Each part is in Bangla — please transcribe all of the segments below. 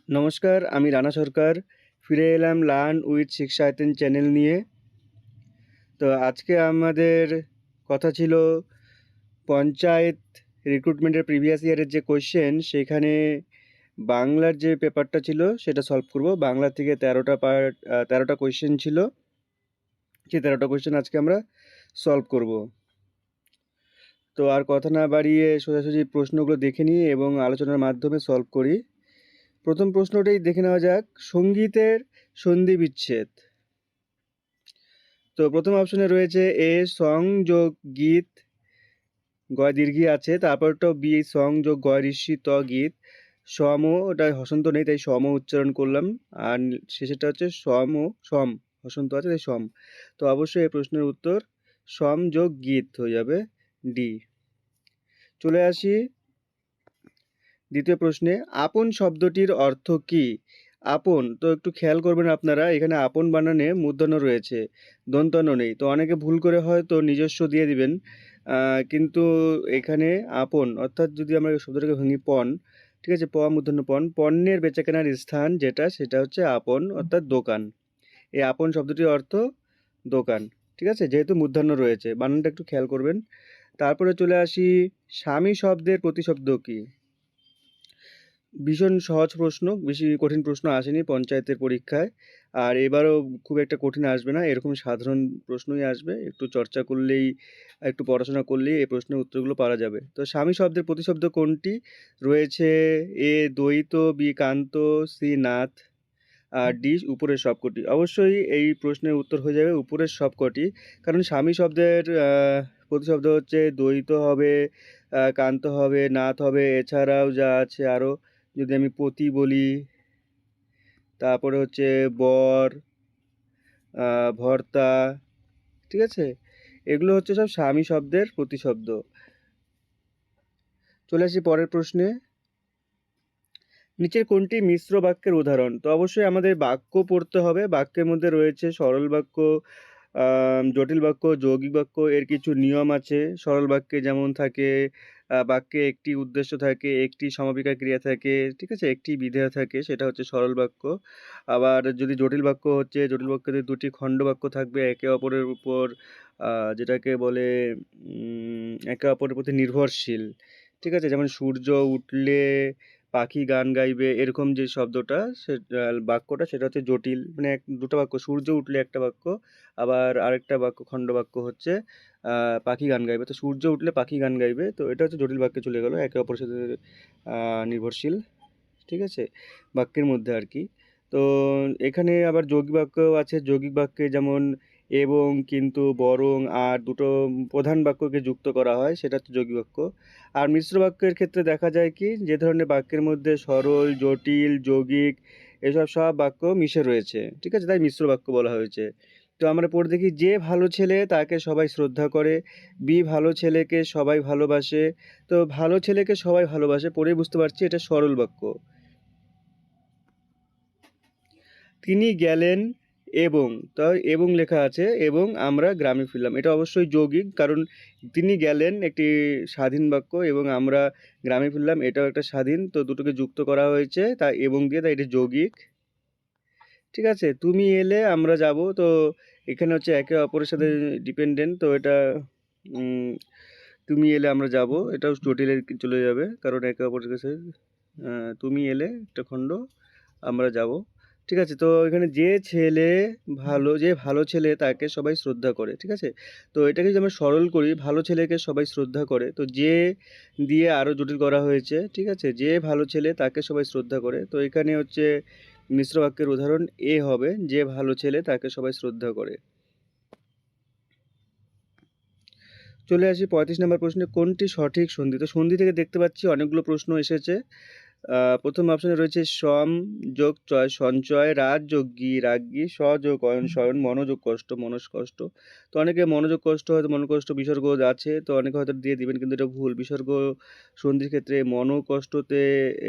নমস্কার, আমি রানা সরকার। ফিরে এলাম লার্ন উইথ শিক্ষায়তন চ্যানেল নিয়ে। তো আজকে আমাদের কথা ছিল পঞ্চায়েত রিক্রুটমেন্টের প্রিভিয়াস ইয়ারের যে কোয়েশ্চেন, সেখানে বাংলার যে পেপারটা ছিল সেটা সলভ করব। বাংলা থেকে 13টা কোয়েশ্চেন ছিল, সেই 13টা কোয়েশ্চেন আজকে আমরা সলভ করব। তো আর কথা না বাড়িয়ে সোজাসুজি প্রশ্নগুলো দেখে নিই এবং আলোচনার মাধ্যমে সলভ করি। প্রথম প্রশ্নটাই দেখে নেওয়া যাক, সঙ্গীতের সন্ধি বিচ্ছেদ। তো প্রথম অপশনে রয়েছে এ সং যোগ গীত, গয় দীর্ঘী আছে, তারপরটা বি সং যোগ গয় ঋষি ত গীত, সম, ওটা হসন্ত নেই তাই সম উচ্চারণ করলাম, আর শেষেরটা হচ্ছে সম হসন্ত আছে তাই সম। তো অবশ্যই এই প্রশ্নের উত্তর সম যোগ গীত হয়ে যাবে, ডি। চলে আসি দ্বিতীয় প্রশ্নে, আপন শব্দটির অর্থ কি? আপন, তো একটু খেয়াল করবেন আপনারা, এখানে আপন বানানে মূর্ধন্য রয়েছে, দন্তান্ন নেই। তো অনেকে ভুল করে হয়তো নিজস্ব দিয়ে দিবেন, কিন্তু এখানে আপন অর্থাৎ যদি আমরা শব্দটাকে ভাঙি পণ, ঠিক আছে, প মূর্ধন্য পণ, পণ্যের বেচাকেনার স্থান যেটা সেটা হচ্ছে আপন অর্থাৎ দোকান। এই আপন শব্দটির অর্থ দোকান, ঠিক আছে, যেহেতু মূর্ধন্য রয়েছে, বানানটা একটু খেয়াল করবেন। তারপরে চলে আসি, স্বামী শব্দের প্রতিশব্দ কি? ভীষণ সহজ প্রশ্ন, বেশি কঠিন প্রশ্ন আসেনি পঞ্চায়েতের পরীক্ষায়, আর এবারও খুব একটা কঠিন আসবে না, এরকম সাধারণ প্রশ্নই আসবে, একটু চর্চা করলেই, একটু পড়াশোনা করলেই এই প্রশ্নের উত্তরগুলো পারা যাবে। তো স্বামী শব্দের প্রতিশব্দ কোনটি? রয়েছে এ দ্বৈত, বি কান্ত, সি নাথ, আর ডি উপরের সবকটি। অবশ্যই এই প্রশ্নের উত্তর হয়ে যাবে উপরের সবকটি, কারণ স্বামী শব্দের প্রতিশব্দ হচ্ছে দ্বৈত হবে, কান্ত হবে, নাথ হবে, এছাড়াও যা আছে আরও, যদি আমি পতি বলি, তারপরে হচ্ছে বর, ভর্তা, ঠিক আছে, এগুলো হচ্ছে সব স্বামী শব্দের প্রতিশব্দ। চলে আসি পরের প্রশ্নে, নিচের কোনটি মিশ্র বাক্যের উদাহরণ? তো অবশ্যই আমাদের বাক্য পড়তে হবে, বাক্যের মধ্যে রয়েছে সরল বাক্য, জটিল বাক্য, যৌগিক বাক্য, এর কিছু নিয়ম আছে। সরল বাক্যে যেমন থাকে, বাক্যে একটি উদ্দেশ্য থাকে, একটি সমাপিকা ক্রিয়া থাকে, ঠিক আছে, একটি বিধেয় থাকে, সেটা হচ্ছে সরল বাক্য। আবার যদি জটিল বাক্য হচ্ছে, জটিল বাক্যতে দুটি খণ্ড বাক্য থাকবে একে অপরের উপর, যেটাকে বলে একে অপরের প্রতি নির্ভরশীল, ঠিক আছে, যেমন সূর্য উঠলে পাখি গান গাইবে, এরকম যে শব্দটা সে বাক্যটা সেটা হচ্ছে জটিল, মানে দুটো বাক্য, সূর্য উঠলে একটা বাক্য, আবার আরেকটা বাক্য খণ্ড বাক্য হচ্ছে পাখি গান গাইবে। তো সূর্য উঠলে পাখি গান গাইবে, তো এটা হচ্ছে জটিল বাক্যে চলে গেল, একে অপরের সাথে নির্ভরশীল, ঠিক আছে, বাক্যের মধ্যে আর কি। তো এখানে আবার যৌগিক বাক্য আছে, যৌগিক বাক্যে যেমন এবং, কিন্তু, বরং, আর দুটো প্রধান বাক্যকে যুক্ত করা হয়, সেটা হচ্ছে যৌগিক বাক্য। আর মিশ্র বাক্যের ক্ষেত্রে দেখা যায় কি, যে ধরনের বাক্যের মধ্যে সরল, জটিল, যৌগিক এসব সব বাক্য মিশে রয়েছে, ঠিক আছে, তাই মিশ্র বাক্য বলা হয়েছে। তো আমরা পড়ে দেখি, যে ভালো ছেলে তাকে সবাই শ্রদ্ধা করে, বি ভালো ছেলেকে সবাই ভালোবাসে। তো ভালো ছেলেকে সবাই ভালোবাসে পড়েই বুঝতে পারছি এটা সরল বাক্য। তিনি গেলেন এবং, তাই এবং লেখা আছে, এবং আমরা গ্রামে ফিরলাম, এটা অবশ্যই যৌগিক, কারণ তিনি গেলেন একটি স্বাধীন বাক্য এবং আমরা গ্রামে ফিরলাম এটাও একটা স্বাধীন, তো দুটোকে যুক্ত করা হয়েছে তাই এবং দিয়ে, তাই এটা যৌগিক, ঠিক আছে। তুমি এলে আমরা যাব, তো এখানে হচ্ছে একে অপরের সাথে ডিপেন্ডেন্ট, তো এটা তুমি এলে আমরা যাব, এটাও জটিলে চলে যাবে, কারণ একে অপরের কাছে তুমি এলে একটা খণ্ড, আমরা যাব, ঠিক আছে। তো এখানে যে ভালো ছেলে তাকে সবাই শ্রদ্ধা করে, ঠিক আছে। তো এটাকে যদি আমরা সরল করি, ভালো ছেলেকে সবাই শ্রদ্ধা করে, তো যে দিয়ে আরও জটিল করা হয়েছে, ঠিক আছে, যে ভালো ছেলে তাকে সবাই শ্রদ্ধা করে, তো এখানে হচ্ছে মিশ্র বাক্যের উদাহরণ এ হবে, যে ভালো ছেলে তাকে সবাই শ্রদ্ধা করে। চলে আসি 35 নম্বর প্রশ্নে, কোনটি সঠিক সন্ধি? তো সন্ধি থেকে দেখতে পাচ্ছি অনেকগুলো প্রশ্ন এসেছে। প্রথম অপশনে রয়েছে সম যোগ চয় সঞ্চয়, রাজ যোগ গি রাজ্ঞী, স যোগ অয়ন শয়ন, মন যোগ কষ্ট মনস কষ্ট। তো অনেকে মনোযোগ কষ্ট হয়তো মনোকষ্ট বিসর্গ আছে, তো অনেকে হয়তো দিয়ে দিবেন, কিন্তু এটা ভুল। বিসর্গ সন্ধির ক্ষেত্রে মনোকষ্টতে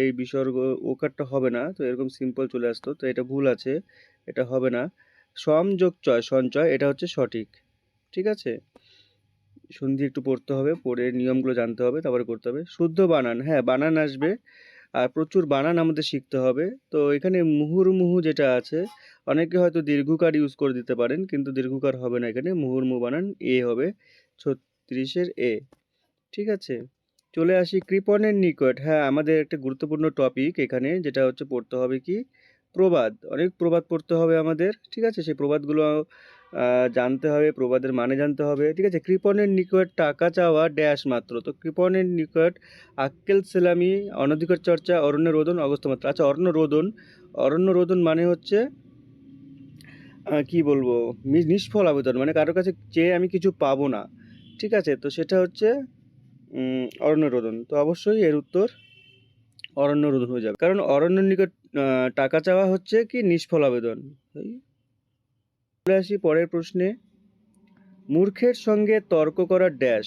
এই বিসর্গ ওকারটা হবে না, তো এরকম সিম্পল চলে আসতো, তো এটা ভুল আছে, এটা হবে না। সম যোগ চয় সঞ্চয়, এটা হচ্ছে সঠিক, ঠিক আছে। সন্ধি একটু পড়তে হবে, পড়ে নিয়মগুলো জানতে হবে, তারপরে করতে হবে। শুদ্ধ বানান, হ্যাঁ বানান আসবে, আর প্রচুর বানান আমাদের শিখতে হবে। তো এখানে মুহুর্মুহু যেটা আছে, অনেকে হয়তো দীর্ঘকার ইউজ করে দিতে পারেন, কিন্তু দীর্ঘকার হবে না এখানে, মুহুর্মুহু বানান এ হবে 36-এর এ। ঠিক আছে, চলে আসি কৃপণের নিকট। হ্যাঁ, আমাদের একটা গুরুত্বপূর্ণ টপিক এখানে, যেটা হচ্ছে পড়তে হবে কি প্রবাদ। অনেক প্রবাদ পড়তে হবে আমাদের। ঠিক আছে, সেই প্রবাদগুলো জানতে হবে, প্রবাদের মানে জানতে হবে। ঠিক আছে, কৃপণের নিকট টাকা চাওয়া ড্যাশ মাত্র। তো কৃপণের নিকট আক্কেল সেলামি, অনধিকার চর্চা, অরণ্য রোদন, অগস্ত্য মাত্র। আচ্ছা, অরণ্য রোদন মানে হচ্ছে কি বলবো, নিষ্ফল আবেদন, মানে কারোর কাছে চেয়ে আমি কিছু পাবো না। ঠিক আছে, তো সেটা হচ্ছে অরণ্য রোদন। তো অবশ্যই এর উত্তর অরণ্য রোদন হয়ে যাবে, কারণ অরণ্যের নিকট টাকা চাওয়া হচ্ছে কি নিষ্ফল আবেদন। চলে আসি পরের প্রশ্নে। মূর্খের সঙ্গে তর্ক করা ড্যাশ।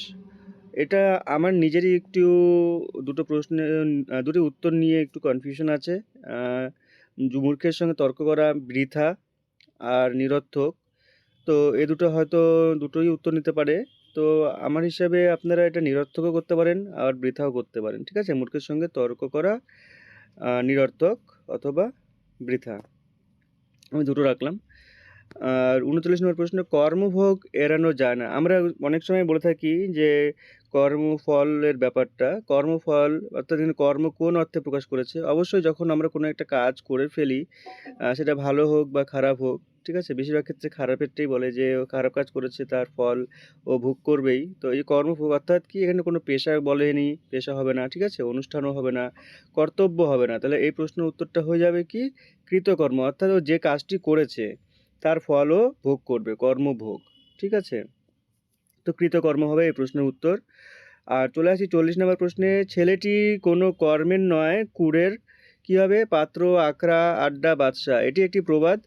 এটা আমার নিজেরই একটু দুটো দুটি উত্তর নিয়ে একটু কনফিউশন আছে। মূর্খের সঙ্গে তর্ক করা বৃথা আর নিরর্থক। তো এ দুটো হয়তো দুটোই উত্তর নিতে পারে। তো আমার হিসাবে আপনারা এটা নিরর্থকও করতে পারেন আর বৃথাও করতে পারেন। ঠিক আছে, মূর্খের সঙ্গে তর্ক করা নিরর্থক অথবা বৃথা, আমি দুটো রাখলাম। আর 39 নম্বর প্রশ্ন, কর্মভোগ এড়ানো যায় না। আমরা অনেক সময় বলে থাকি যে কর্মফলের ব্যাপারটা, কর্মফল অর্থাৎ এখানে কর্ম কোন অর্থে প্রকাশ করেছে? অবশ্যই যখন আমরা কোনো একটা কাজ করে ফেলি, সেটা ভালো হোক বা খারাপ হোক, ঠিক আছে, বেশিরভাগ ক্ষেত্রে খারাপেরটাই বলে, যে ও খারাপ কাজ করেছে তার ফল ও ভোগ করবেই। তো এই কর্মভোগ অর্থাৎ কি, এখানে কোনো পেশা বলেনি, পেশা হবে না, ঠিক আছে, অনুষ্ঠানও হবে না, কর্তব্য হবে না। তাহলে এই প্রশ্নের উত্তরটা হয়ে যাবে কি কৃতকর্ম, অর্থাৎ ও যে কাজটি করেছে তার ফলও ভোগ করবে, কর্মভোগ। ঠিক আছে, তো কৃতকর্ম হবে এই প্রশ্নের উত্তর। আর চলে আসি 40 নম্বর প্রশ্নে, ছেলেটি কোনো কর্মের নয় কুড়ের কি হবে? পাত্র, আখড়া, আড্ডা, বাদশাহ। এটি একটি প্রবাদ,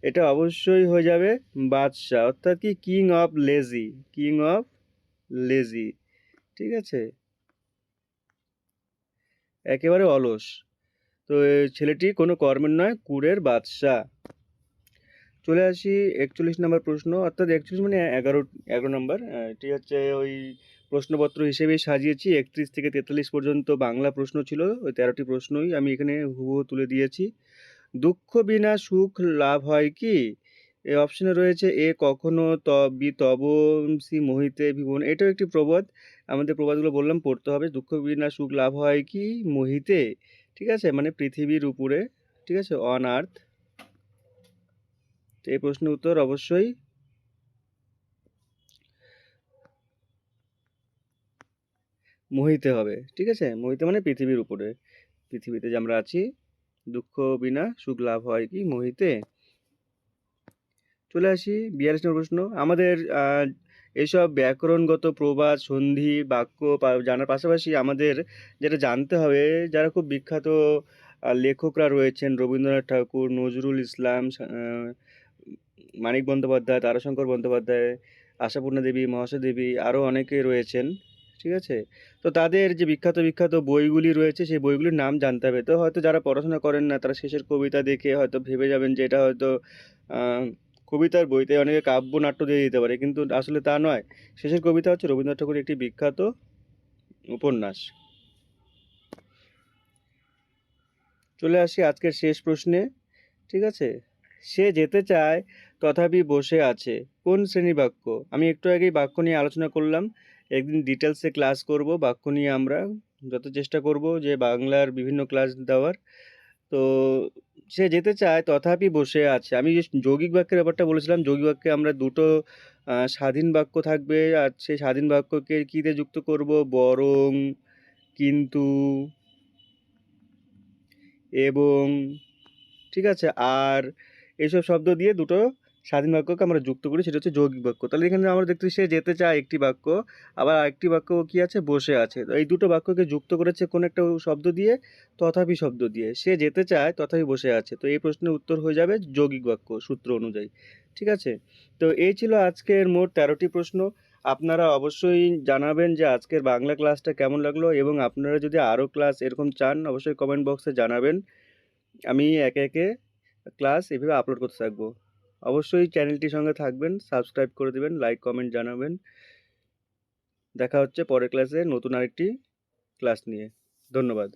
এটা অবশ্যই হয়ে যাবে বাদশাহ, অর্থাৎ কি king of lazy, king of lazy. ঠিক আছে, একেবারে অলস। তো ছেলেটি কোনো কর্মের নয় কুড়ের বাদশাহ। চলে আসি 41 নম্বর প্রশ্ন, অর্থাৎ 41 মানে 11 নম্বর। এটি হচ্ছে ওই প্রশ্নপত্র হিসেবেই সাজিয়েছি, 31 থেকে 43 পর্যন্ত বাংলা প্রশ্ন ছিল, ওই 13টি প্রশ্নই আমি এখানে হুবহু তুলে দিয়েছি। দুঃখ বিনা সুখ লাভ হয় কি? এই অপশনে রয়েছে এ কখনো, তবসি মোহিতে বিভুন। এটাও একটি প্রবাদ, আমাদের প্রবাদগুলো বললাম পড়তে হবে। দুঃখ বিনা সুখ লাভ হয় কি মোহিতে, ঠিক আছে, মানে পৃথিবীর উপরে, ঠিক আছে, অন আর্থ। এই প্রশ্নের উত্তর অবশ্যই মোহিতে হবে। ঠিক আছে, মোহিতে মানে পৃথিবীর উপরে, পৃথিবীতে যে আমরা আছি, দুঃখ বিনা সুখ লাভ হয় কি মোহিতে। চলে আসি 42 নম্বর প্রশ্ন। আমাদের এইসব ব্যাকরণগত প্রবাদ, সন্ধি, বাক্য জানার পাশাপাশি আমাদের যেটা জানতে হবে, যারা খুব বিখ্যাত লেখকরা রয়েছেন, রবীন্দ্রনাথ ঠাকুর, নজরুল ইসলাম, মানিক বন্দ্যোপাধ্যায়, তারাশঙ্কর বন্দ্যোপাধ্যায়, আশাপূর্ণা দেবী, মহাশ্বেতা দেবী, আরও অনেকে রয়েছেন। ঠিক আছে, তো তাদের যে বিখ্যাত বিখ্যাত বইগুলি রয়েছে, সেই বইগুলির নাম জানতে হবে। তো হয়তো যারা পড়াশোনা করেন না, তারা শেষের কবিতা দেখে হয়তো ভেবে যাবেন যে এটা হয়তো কবিতার বই, তাই অনেকে কাব্য নাট্য দিয়ে দিতে পারে, কিন্তু আসলে তা নয়। শেষের কবিতা হচ্ছে রবীন্দ্রনাথ ঠাকুরের একটি বিখ্যাত উপন্যাস। চলে আসি আজকের শেষ প্রশ্নে। ঠিক আছে, সে যেতে চায় তথাপি বসে আছে, কোন শ্রেণীর বাক্য? আমি একটু আগেই বাক্য নিয়ে আলোচনা করলাম, একদিন ডিটেলসে ক্লাস করব বাক্য নিয়ে, আমরা যত চেষ্টা করব যে বাংলার বিভিন্ন ক্লাস দেওয়ার। তো সে যেতে চায় তথাপি বসে আছে, আমি যে যৌগিক বাক্যের ব্যাপারটা বলেছিলাম, যৌগিক বাক্যে আমরা দুটো স্বাধীন বাক্য থাকবে, আর সেই স্বাধীন বাক্যকে কী দিয়ে যুক্ত করব? বরং, কিন্তু, এবং, ঠিক আছে, আর এইসব শব্দ দিয়ে দুটো স্বাধীন বাক্যকে আমরা যুক্ত করি, সেটা হচ্ছে যৌগিক বাক্য। তাহলে এখানে আমরা দেখতে সে যেতে চায় একটি বাক্য, আবার আরেকটি বাক্য কি আছে? বসে আছে। তো এই দুটো বাক্যকে যুক্ত করেছে কোন একটা শব্দ দিয়ে? তথাপি শব্দ দিয়ে। সে যেতে চায় তথাপি বসে আছে। তো এই প্রশ্নের উত্তর হয়ে যাবে যৌগিক বাক্য সূত্র অনুযায়ী। ঠিক আছে, তো এই ছিল আজকের মোট 13টি প্রশ্ন। আপনারা অবশ্যই জানাবেন যে আজকের বাংলা ক্লাসটা কেমন লাগলো, এবং আপনারা যদি আরও ক্লাস এরকম চান, অবশ্যই কমেন্ট বক্সে জানাবেন। আমি একে একে ক্লাস এভাবে আপলোড করতে থাকবো। অবশ্যই চ্যানেলটির সঙ্গে থাকবেন, সাবস্ক্রাইব করে দেবেন, লাইক কমেন্ট জানাবেন। দেখা হচ্ছে পরের ক্লাসে নতুন আরেকটি ক্লাস নিয়ে। ধন্যবাদ।